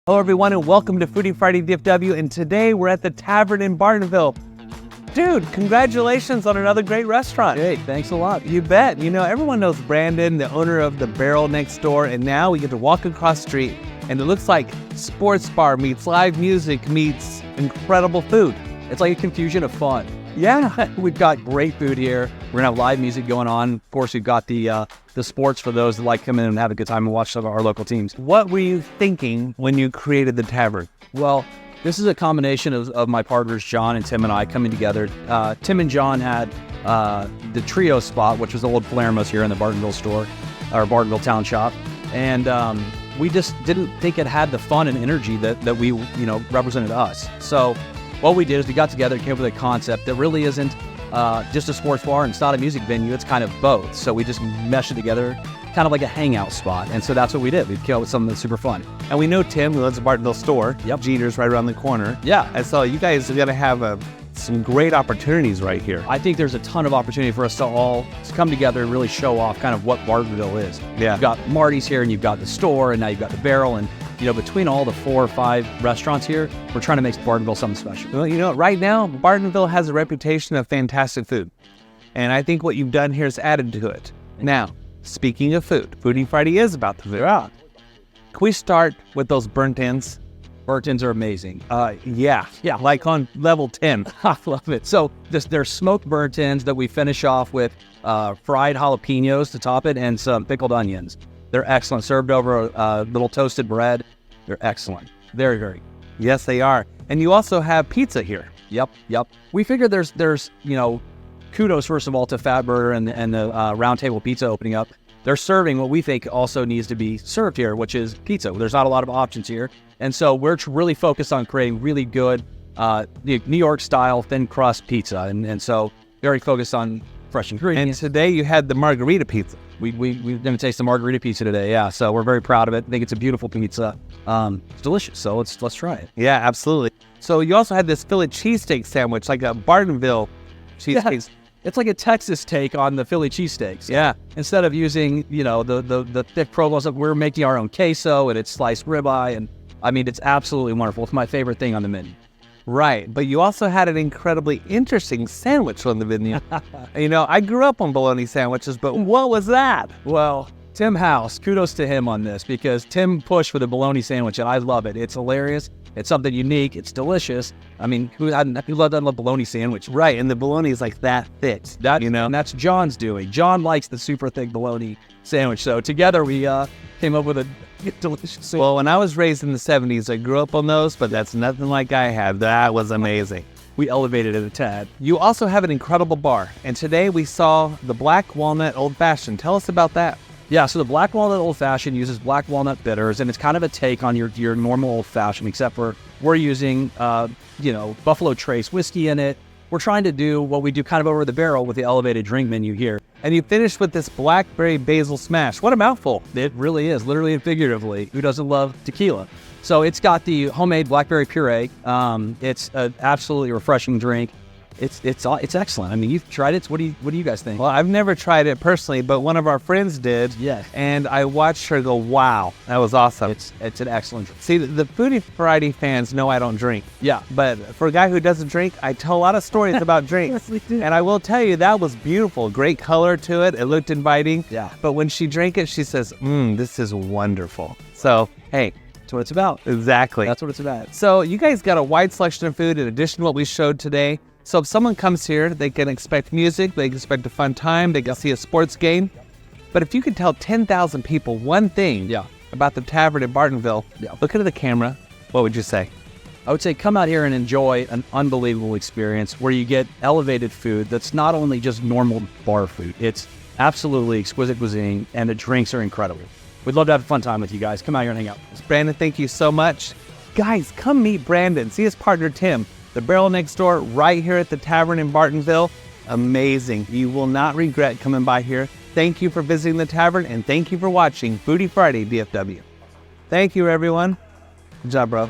Hello everyone and welcome to Foodie Friday DFW, and today we're at the Tavern in Bartonville. Dude, congratulations on another great restaurant. Hey, thanks a lot. You bet. You know, everyone knows Brandon, the owner of the Barrel next door, and now we get to walk across the street and it looks like sports bar meets live music meets incredible food. It's like a confusion of fun. Yeah. We've got great food here. We're gonna have live music going on. Of course, we've got the sports for those that like to come in and have a good time and watch some of our local teams. What were you thinking when you created the tavern? Well, this is a combination of my partners, John and Tim and I, coming together. Tim and John had the trio spot, which was the old Palermo's here in the Bartonville store, or Bartonville Town Shop. And we just didn't think it had the fun and energy that we, represented us. So what we did is we got together and came up with a concept that really isn't just a sports bar and it's not a music venue, it's kind of both. So we just meshed it together, kind of like a hangout spot. And so that's what we did. We came up with something that's super fun. And we know Tim, who lives at Bartonville store. Yep. Jeter's right around the corner. Yeah. And so you guys are going to have some great opportunities right here. I think there's a ton of opportunity for us to all come together and really show off kind of what Bartonville is. Yeah. You've got Marty's here and you've got the store and now you've got the Barrel. And between all the 4 or 5 restaurants here, we're trying to make Bartonville something special. Well, right now, Bartonville has a reputation of fantastic food. And I think what you've done here is added to it. Now, speaking of food, Foodie Friday is about the food. Yeah. Can we start with those burnt ends? Burnt ends are amazing. Yeah, like on level 10. I love it. So there's smoked burnt ends that we finish off with fried jalapenos to top it and some pickled onions. They're excellent. Served over a little toasted bread. They're excellent. Very, very. Yes, they are. And you also have pizza here. Yep. We figured there's kudos first of all to Fatburger and the Round Table Pizza opening up. They're serving what we think also needs to be served here, which is pizza. There's not a lot of options here, and so we're really focused on creating really good New York style thin crust pizza, and so very focused on fresh ingredients. And today you had the margarita pizza. We're going to taste the margarita pizza today, yeah. So we're very proud of it. I think it's a beautiful pizza. It's delicious, so let's try it. Yeah, absolutely. So you also had this Philly cheesesteak sandwich, like a Bartonville cheesesteak. Yeah. It's like a Texas take on the Philly cheesesteaks. Yeah. Instead of using, the thick provolone, we're making our own queso and it's sliced ribeye. And I mean, it's absolutely wonderful. It's my favorite thing on the menu. Right. But you also had an incredibly interesting sandwich on the menu. I grew up on bologna sandwiches, but what was that? Well, Tim House, kudos to him on this because Tim pushed for the bologna sandwich and I love it. It's hilarious. It's something unique. It's delicious. I mean, who doesn't love bologna sandwich? Right, and the bologna is like that thick. And that's John's doing. John likes the super thick bologna sandwich. So together we came up with a delicious sandwich. Well, when I was raised in the 70s, I grew up on those, but that's nothing like I had. That was amazing. We elevated it a tad. You also have an incredible bar, and today we saw the Black Walnut Old Fashioned. Tell us about that. Yeah, so the Black Walnut Old Fashioned uses black walnut bitters, and it's kind of a take on your normal Old Fashioned, except for we're using, Buffalo Trace whiskey in it. We're trying to do what we do kind of over the barrel with the elevated drink menu here. And you finished with this blackberry basil smash. What a mouthful. It really is, literally and figuratively. Who doesn't love tequila? So it's got the homemade blackberry puree. It's an absolutely refreshing drink. It's excellent. I mean, you've tried it. What do you guys think? Well, I've never tried it personally, but one of our friends did. Yeah. And I watched her go, wow, that was awesome. It's an excellent drink. See, the Foodie Friday fans know I don't drink. Yeah. But for a guy who doesn't drink, I tell a lot of stories about drinks. Yes, we do. And I will tell you, that was beautiful. Great color to it. It looked inviting. Yeah. But when she drank it, she says, this is wonderful. So, hey. That's what it's about. Exactly. That's what it's about. So you guys got a wide selection of food in addition to what we showed today. So if someone comes here, they can expect music, they can expect a fun time, they can see a sports game. But if you could tell 10,000 people one thing about the tavern in Bartonville, look into the camera, what would you say? I would say come out here and enjoy an unbelievable experience where you get elevated food that's not only just normal bar food. It's absolutely exquisite cuisine, and the drinks are incredible. We'd love to have a fun time with you guys. Come out here and hang out. Brandon, thank you so much. Guys, come meet Brandon. See his partner, Tim. The Barrel next door, right here at the Tavern in Bartonville. Amazing. You will not regret coming by here. Thank you for visiting the tavern, and thank you for watching Foodie Friday DFW. Thank you, everyone. Good job, bro.